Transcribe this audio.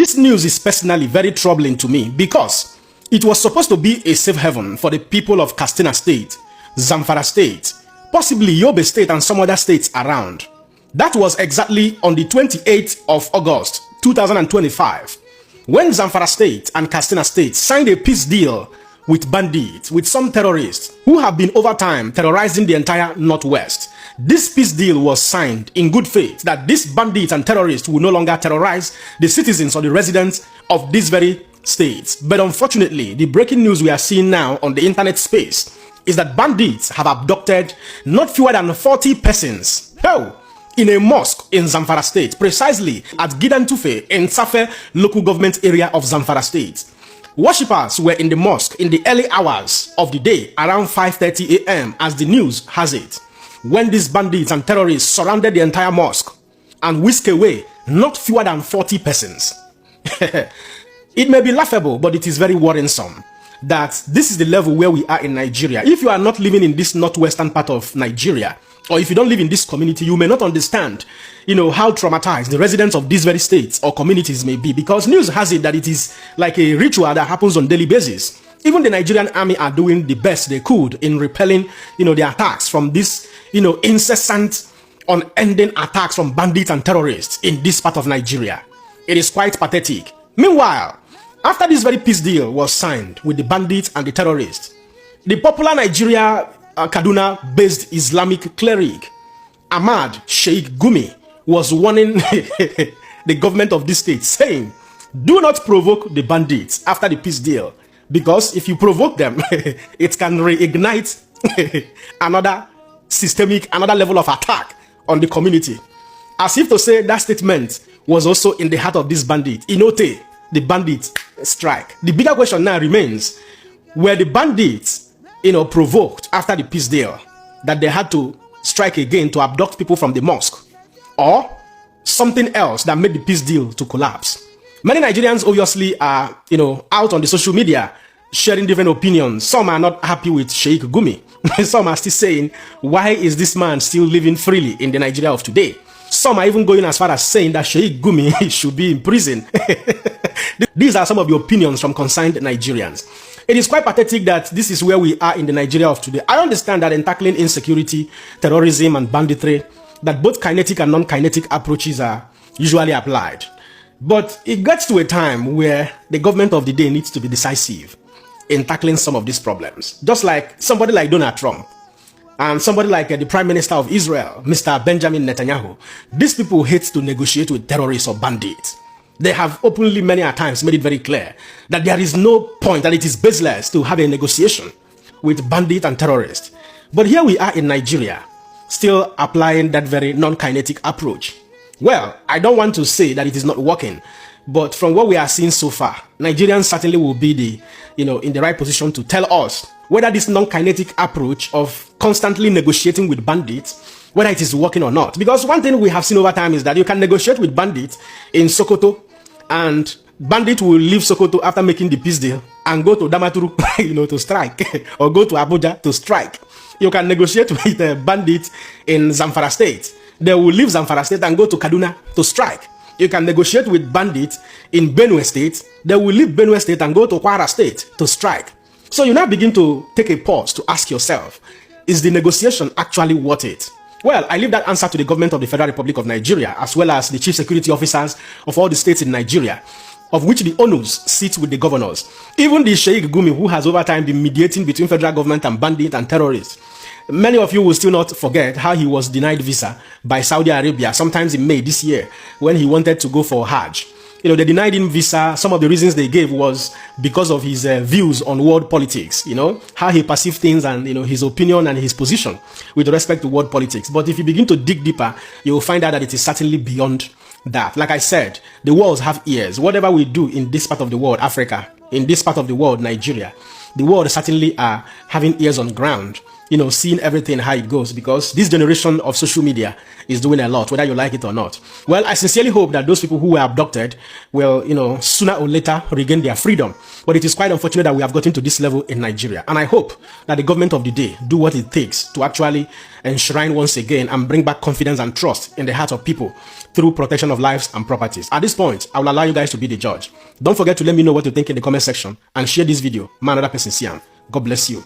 This news is personally very troubling to me because it was supposed to be a safe haven for the people of Katsina State, Zamfara State, possibly Yobe State and some other states around. That was exactly on the 28th of August 2025 when Zamfara State and Katsina State signed a peace deal with bandits, with some terrorists who have been over time terrorizing the entire Northwest. This peace deal was signed in good faith that these bandits and terrorists will no longer terrorize the citizens or the residents of these very states. But unfortunately, the breaking news we are seeing now on the internet space is that bandits have abducted not fewer than 40 persons in a mosque in Zamfara State, precisely at Gidantufe in Safe local government area of Zamfara State. Worshippers were in the mosque in the early hours of the day around 5:30 a.m. as the news has it, when these bandits and terrorists surrounded the entire mosque and whisked away not fewer than 40 persons. It may be laughable, but it is very worrisome that this is the level where we are in Nigeria. If you are not living in this northwestern part of Nigeria, or if you don't live in this community, you may not understand, how traumatized the residents of these very states or communities may be, because news has it that it is like a ritual that happens on a daily basis. Even the Nigerian army are doing the best they could in repelling, the attacks from this, incessant, unending attacks from bandits and terrorists in this part of Nigeria. It is quite pathetic. Meanwhile, after this very peace deal was signed with the bandits and the terrorists, the popular Nigeria Kaduna-based Islamic cleric Ahmad Sheikh Gumi was warning the government of this state, saying, do not provoke the bandits after the peace deal, because if you provoke them, it can reignite another level of attack on the community. As if to say that statement was also in the heart of this bandit. Inote, the bandit strike. The bigger question now remains, were the bandits provoked after the peace deal that they had to strike again to abduct people from the mosque, or something else that made the peace deal to collapse? Many Nigerians obviously are, out on the social media sharing different opinions. Some are not happy with Sheikh Gumi. Some are still saying, why is this man still living freely in the Nigeria of today? Some are even going as far as saying that Sheikh Gumi should be in prison. These are some of the opinions from concerned Nigerians. It is quite pathetic that this is where we are in the Nigeria of today. I understand that in tackling insecurity, terrorism, and banditry, that both kinetic and non-kinetic approaches are usually applied. But it gets to a time where the government of the day needs to be decisive in tackling some of these problems. Just like somebody like Donald Trump and somebody like the Prime Minister of Israel, Mr. Benjamin Netanyahu. These people hate to negotiate with terrorists or bandits. They have openly many times made it very clear that there is no point, that it is baseless to have a negotiation with bandits and terrorists. But here we are in Nigeria, still applying that very non-kinetic approach. Well, I don't want to say that it is not working, but from what we are seeing so far, Nigerians certainly will be in the right position to tell us whether this non-kinetic approach of constantly negotiating with bandits, whether it is working or not. Because one thing we have seen over time is that you can negotiate with bandits in Sokoto, and bandit will leave Sokoto after making the peace deal and go to Damaturu, to strike, or go to Abuja to strike. You can negotiate with a bandit in Zamfara State. They will leave Zamfara State and go to Kaduna to strike. You can negotiate with bandits in Benue State. They will leave Benue State and go to Kwara State to strike. So you now begin to take a pause to ask yourself, is the negotiation actually worth it? Well, I leave that answer to the government of the Federal Republic of Nigeria, as well as the chief security officers of all the states in Nigeria, of which the onus sits with the governors. Even the Sheikh Gumi, who has over time been mediating between federal government and bandits and terrorists. Many of you will still not forget how he was denied visa by Saudi Arabia sometimes in May this year when he wanted to go for Hajj. They denied him visa. Some of the reasons they gave was because of his views on world politics, how he perceived things and, his opinion and his position with respect to world politics. But if you begin to dig deeper, you will find out that it is certainly beyond that. Like I said, the worlds have ears. Whatever we do in this part of the world, Africa, in this part of the world, Nigeria, the world certainly are having ears on ground seeing everything how it goes, because this generation of social media is doing a lot, whether you like it or not. Well, I sincerely hope that those people who were abducted will, sooner or later regain their freedom. But it is quite unfortunate that we have gotten to this level in Nigeria. And I hope that the government of the day do what it takes to actually enshrine once again and bring back confidence and trust in the heart of people through protection of lives and properties. At this point, I will allow you guys to be the judge. Don't forget to let me know what you think in the comment section and share this video. Man, another person see. God bless you.